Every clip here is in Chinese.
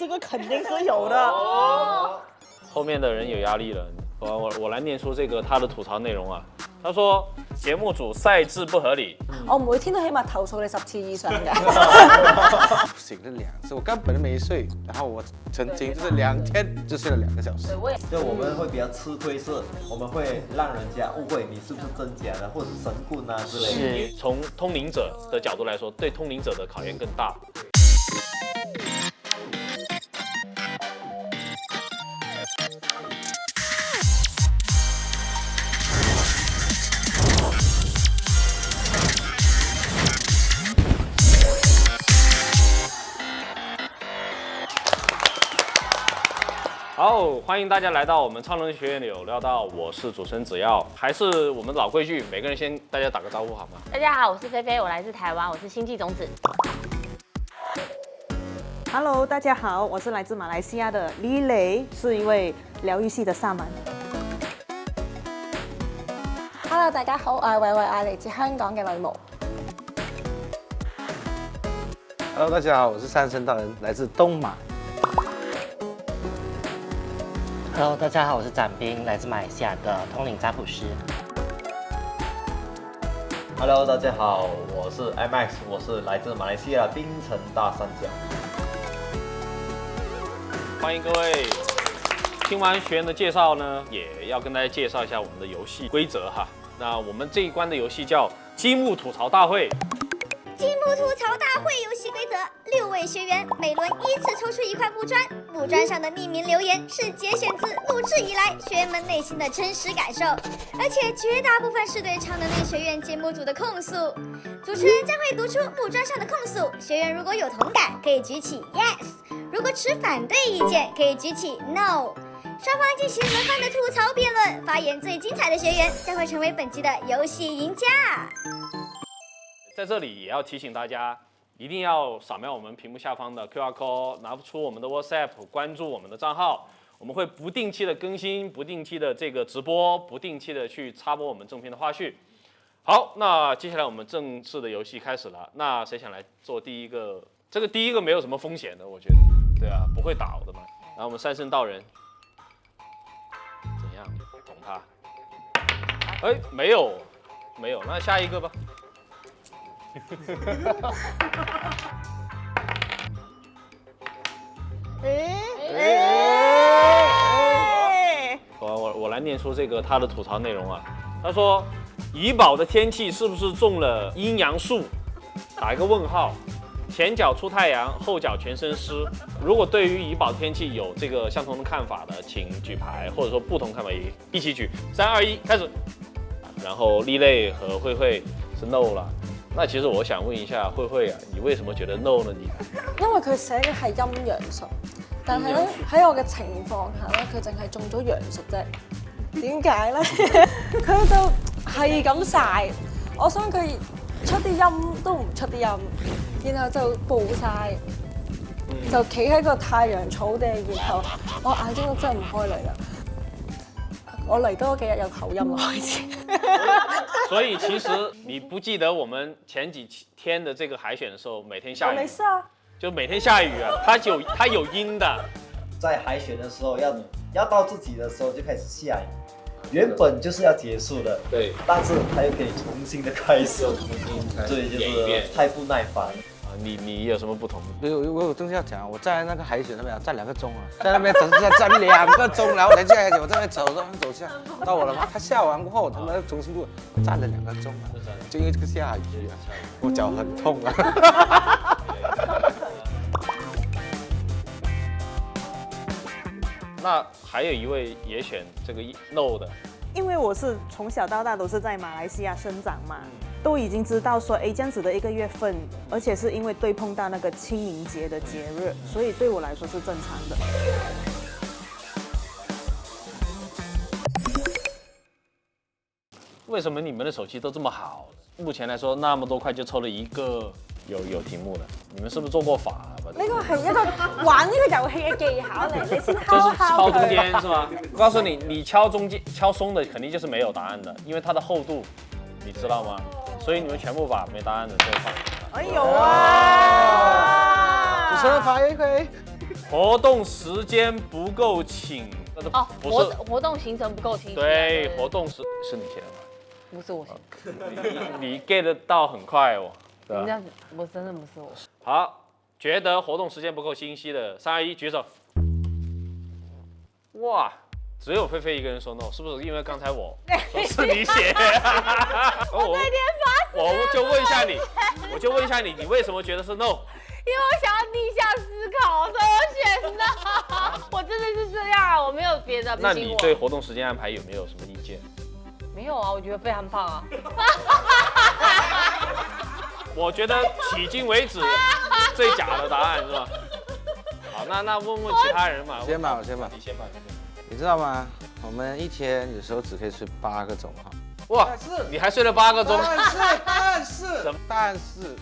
这个肯定是有的。后面的人有压力了，我来念出这个他的吐槽内容啊。他说节目组赛制不合理。我每天都起碼投訴你10次以上嘅。不行，这2次我根本就没睡，然后我曾经就是2天就睡了2个小时。就我们会比较吃亏是，我们会让人家误会你是不是真假的，或者是神棍啊之类的。从通灵者的角度来说，对通灵者的考验更大。好，欢迎大家来到我们超能力学院有料到，我是主持人子耀，还是我们老规矩，每个人先大家打个招呼好吗？大家好，我是菲菲，我来自台湾，我是星际种子。Hello， 大家好，我是来自马来西亚的李磊，是一位療愈系的薩滿。Hello， 大家好，我係偉偉啊，嚟自香港嘅女巫。Hello， 大家好，我是三生道人，来自东马。Hello， 大家好，我是展斌，来自马来西亚的通灵占卜师。Hello， 大家好，我是 MX， 我是来自马来西亚槟城大三角。欢迎各位。听完学员的介绍呢，也要跟大家介绍一下我们的游戏规则哈。那我们这一关的游戏叫积木吐槽大会。积木吐槽大会游戏规则：6位学员每轮依次抽出1块木砖，木砖上的匿名留言是节选自录制以来学员们内心的真实感受，而且绝大部分是对超能力学院节目组的控诉。主持人将会读出木砖上的控诉，学员如果有同感，可以举起 yes； 如果持反对意见，可以举起 no。双方进行轮番的吐槽辩论，发言最精彩的学员将会成为本集的游戏赢家。在这里也要提醒大家，一定要扫描我们屏幕下方的 QR code， 拿出我们的 WhatsApp， 关注我们的账号，我们会不定期的更新，不定期的这个直播，不定期的去插播我们正片的花絮。好，那接下来我们正式的游戏开始了。那谁想来做第一个？这个第一个没有什么风险的，我觉得，对啊，不会倒的嘛。然后我们三圣道人，怎样捅他？哎，没有，那下一个吧。我来念出这个他的吐槽内容啊。他说，怡宝的天气是不是中了阴阳术？打一个问号。前脚出太阳，后脚全身湿。如果对于怡宝天气有这个相同的看法的，请举牌，或者说不同看法也一起举。3、2、1，开始。然后丽蕾和慧慧是 no 了。那其實我想問一下慧慧啊，你為什麼覺得 no 呢？你因為佢寫嘅係陰陽術，但係咧喺我嘅情況下咧，佢淨係中咗陽術啫。點解咧？佢就係咁曬，我想佢出啲陰都唔出啲陰，然後就暴曬，就企喺個太陽草地，然後我眼睛都睜唔開嚟啦。我嚟多幾日有口音啦開始。所以其實你不記得我們前幾天的這個海選的時候，每天下雨。沒事啊，就每天下雨啊，它有陰的。在海選的時候要到自己的時候就開始下雨，原本就是要結束的，對，但是它又可以重新的開始，對，就是太不耐煩。你有什麼不同？我有东西要講，我在那個海選那邊站2個鐘啊，在那邊站2個鐘，然後人家海選我在那邊走下，到我了嗎？他下完過後，他們重新錄，我站了2個鐘啊，就因為這個下雨啊，我腳很痛啊。那還有一位也選這個 no 的，因為我是從小到大都是在馬來西亞生長嘛。都已經知道說，這樣子的一個月份，而且是因為對碰到那個清明節的節日，所以對我來說是正常的。為什麼你們的手氣都這麼好？目前來說，那麼多塊就抽了一個有題目的，你們是不是做過法？呢個係一個玩呢個遊戲嘅技巧嚟，你先就是敲中間是嗎？我告訴你，你敲中間敲鬆的肯定就是沒有答案的，因為它的厚度，你知道嗎？所以你們全部把沒答案的都放。哎呦啊！主持人發言佢。活动时间不够请。哦，不是活动行程不够清晰。对，活动是你写的吗？不是我写的，你 get 到很快哦。对吧人家我真的不是我。好，觉得活动时间不够清晰的，3、2、1，举手。哇，只有菲菲一个人说 no， 是不是因为刚才我说是你写？我那天发誓，我就问一下你，你为什么觉得是 no？ 因为我想要逆向思考，所以我选 no。我真的是这样啊，我没有别的。那你对活动时间安排有没有什么意见？没有啊，我觉得非常棒啊。我觉得迄今为止最假的答案是吧？好，那问问其他人嘛。我先吧。你先吧。你知道吗？我们一天有时候只可以睡8个钟哈。哇，你还睡了8个钟？但是，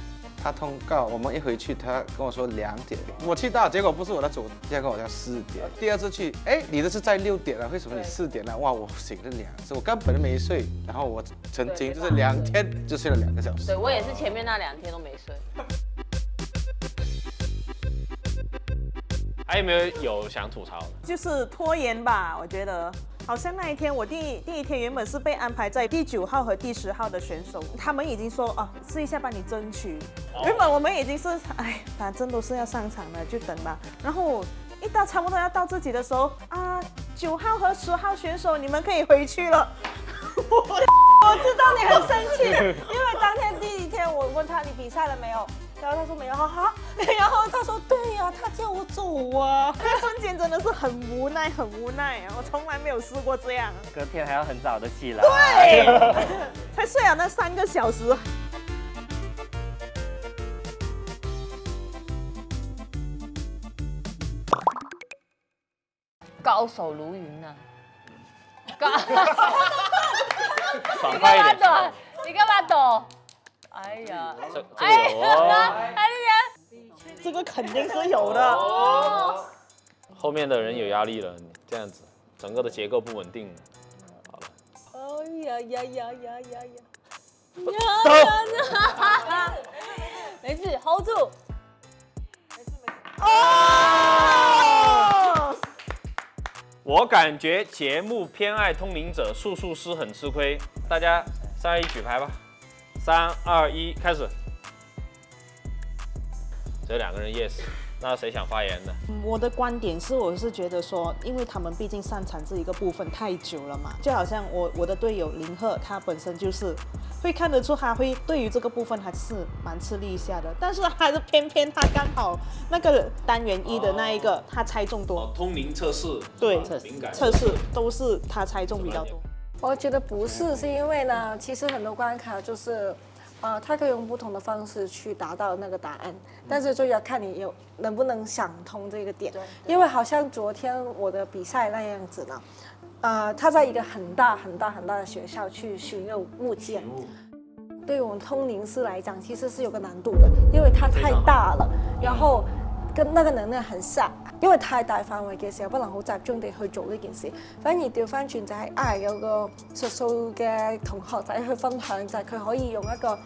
他通告我们一回去，他跟我说2点，我去到，结果不是我的主，结果我要4点。第二次去，哎，你的是在6点了，为什么你4点了？哇，我醒了2次，我根本都没睡。然后我曾经就是2天就睡了2个小时。对，我也是前面那2天都没睡。还有没有想吐槽的？就是拖延吧，我觉得。好像那一天我第一天原本是被安排在第9号和第10号的选手，他们已经说哦试一下帮你争取。原本我们已经是哎反正都是要上场的，就等吧。然后一到差不多要到自己的时候啊，9号和10号选手你们可以回去了。我知道你很生气，因为当天第一天我问他你比赛了没有，然后他说没有，哈，然后他说对呀，他叫我走啊，那瞬间真的是很无奈，很无奈啊！我从来没有试过这样。隔天还要很早的起来。对，才睡了那3个小时。高手如云呐、爽快一点。你干嘛抖？哎呀，这个有哦。这个肯定是有的。后面的人有压力了，你这样子，整个的结构不稳定。好了。哎呀呀呀呀呀呀！没事 ，hold 住。哦！我感觉节目偏爱通灵者，术数师很吃亏。大家3、2、1举牌吧。3、2、1，开始。只有2个人 yes， 那谁想发言的？我的观点是，我是觉得说，因为他们毕竟擅长这一个部分太久了嘛，就好像我的队友林赫，他本身就是会看得出他会对于这个部分还是蛮吃力一下的，但是还是偏偏他刚好那个单元1的那一个他猜中多，通灵测试，对，敏感测试都是他猜中比较多。我觉得不是，是因为呢，其实很多关卡就是。他可以用不同的方式去达到那个答案，但是就要看你能不能想通这个点。因为好像昨天我的比赛那样子呢，他在一个很大的学校去寻用物件，对于我们通灵师来講，其實是有個難度的，因為它太大了，然後跟那個能量很細，因為太大範圍嘅時候不能好集中地去做呢件事，反而調翻轉就係有個術數嘅同學仔去分享，就係佢可以用一個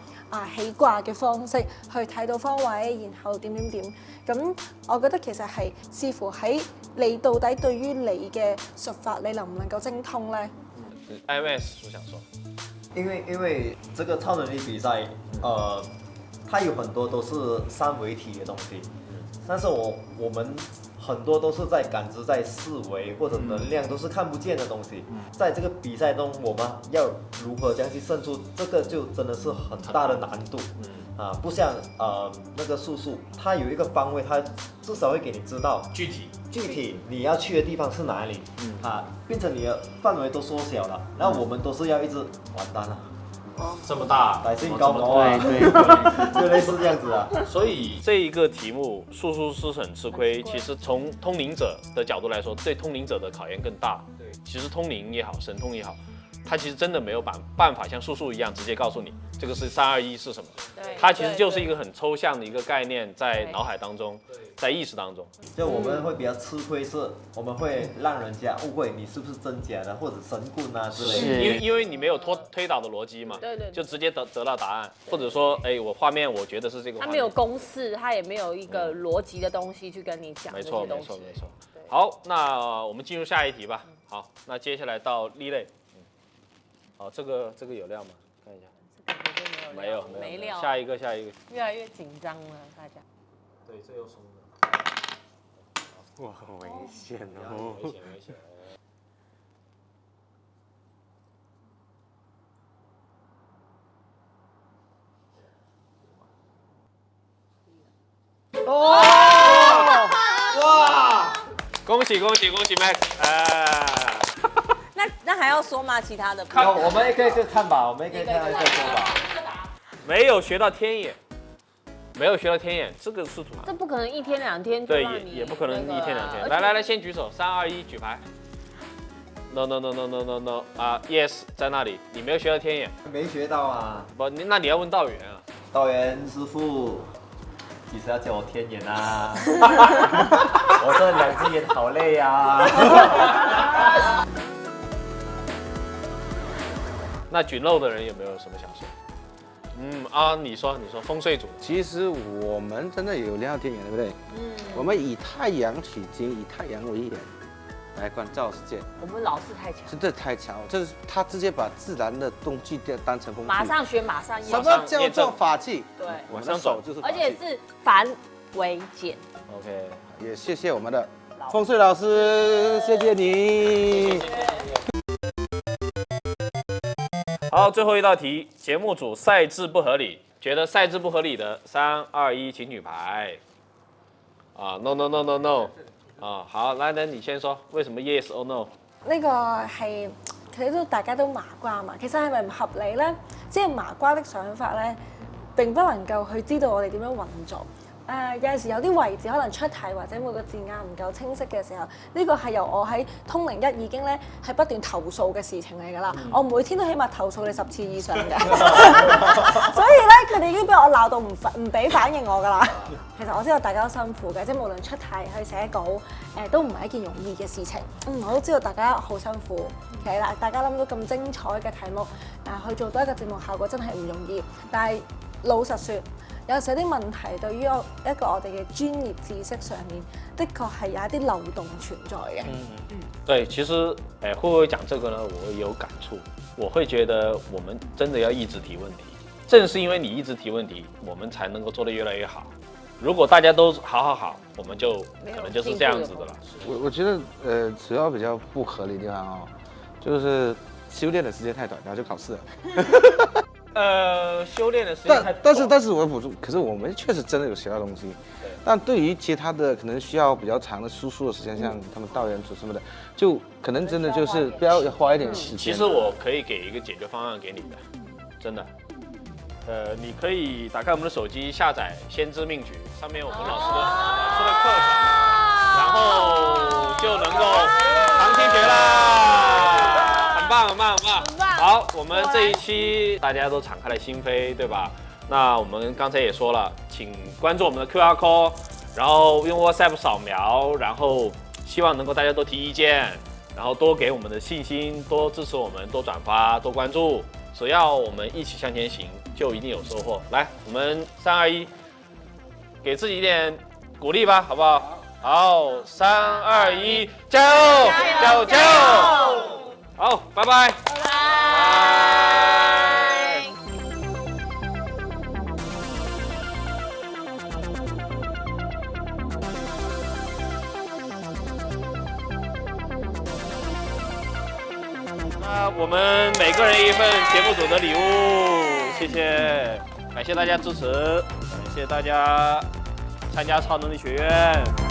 起卦嘅方式去睇到方位，然後點，咁我覺得其實係視乎喺你到底對於你嘅術法，你能唔能夠精通呢？ IMS 我想說，因为这个超能力比赛，它有很多都是三维体的东西，但是我们很多都是在感知在四维或者能量都是看不见的东西，在这个比赛中我们要如何将其胜出，这个就真的是很大的难度。不像那个术数，它有一个方位，它至少会给你知道具体你要去的地方是哪里，变成你的范围都缩小了，然后我们都是要一直完蛋了。这么大，百姓高毛啊，对，就类似这样子啊。所以这一个题目，术数师很吃亏。其实从通灵者的角度来说，对通灵者的考验更大。其实通灵也好，神通也好，它其实真的没有办法像术数一样直接告诉你，这个是321是什么？对，它其实就是一个很抽象的一个概念，在脑海当中，在意识当中。就我们会比较吃亏是，我们会让人家误会你是不是真假的，或者神棍啊之类的。因为你没有推导的逻辑嘛，对，就直接得到答案，或者说，哎，我画面我觉得是这个画面。他没有公式，他也没有一个逻辑的东西去跟你讲。没错。好，那我们进入下一题吧。好，那接下来到丽蕾。好，这个有料吗？看一下。没有。料。下一个。越来越紧张了，大家。对，这又松了。哇，很危险哦！危险。哇！恭喜 Max！ 那还要说吗？其他的？我们也可以去看吧，我们也可以看再说吧。没有学到天眼，这个是图。这不可能1天2天。对，也不可能1天2天。来，先举手，3、2、1，举牌。No 啊 ，Yes， 在那里，你没有学到天眼。没学到啊。不，那你要问道元啊。道元师傅，几时要教我天眼啊？我这2只眼好累啊。那菌肉的人有没有什么想说？你说风水组。其实我们真的有亮天眼，对不对？我们以太阳取经，以太阳为眼来关照世界。我们老师太强。真的太强了，这是他直接把自然的东西当成工具。马上学，马上验。什么叫做法器？对，我的手就是法器。而且是繁为简。OK， 也谢谢我们的风水老师，谢谢你。好，最后一道题，节目组赛制不合理，觉得赛制不合理的3、2、1，请举牌。No。好，來你先說，為什麼 yes or no？ 呢個係大家都麻瓜嘛，其實係咪唔合理呢？即係麻瓜的想法呢，並不能夠去知道我哋點樣運作。有陣時有啲位置可能出題或者每個字眼唔夠清晰嘅時候，呢個係由我喺通靈1已經咧係不斷投訴嘅事情嚟㗎啦。我每天都起碼投訴你10次以上嘅，所以咧佢哋已經俾我鬧到唔俾反應我㗎啦。其實我知道大家都辛苦嘅，即係無論出題去寫稿，都唔係一件容易嘅事情。我都知道大家好辛苦，係啦，大家諗到咁精彩嘅題目，去做到一個節目效果真係唔容易。但係老實説，有時有啲問題對於一個我哋嘅專業知識上面，的確係有一啲漏洞存在嘅。對，其實慧慧講這個呢，我有感觸。我會覺得我們真的要一直提問題，正是因為你一直提問題，我們才能夠做得越來越好。如果大家都好，我們就可能就是這樣子的了。我覺得主要比較不合理的地方哦，就是修煉的時間太短，然後就考試了。修煉的時間太短。但是我補充，可是我們確實真的有學到東西。但對於其他的可能需要比較長的輸出的時間，像他們道元組什麼的，就可能真的就是不要花一點時間。其實我可以給一個解決方案給你的，真的。你可以打開我們的手機，下載《先知命局》，上面有我們老師的課程，然後就能夠常聽學啦，很棒。好，我們這一期大家都敞開了心扉，對吧？那我們剛才也說了，請關注我們的 QR code，然後用 WhatsApp 掃描，然後希望能夠大家都提意見，然後多給我們的信心，多支持我們，多轉發，多關注。只要我們一起向前行，就一定有收穫。來，我們3、2、1，給自己一點鼓勵吧，好不好？好，3、2、1，加油！好，拜拜。我們每個人一份節目組的禮物，謝謝，感謝大家支持，感謝大家參加超能力學院。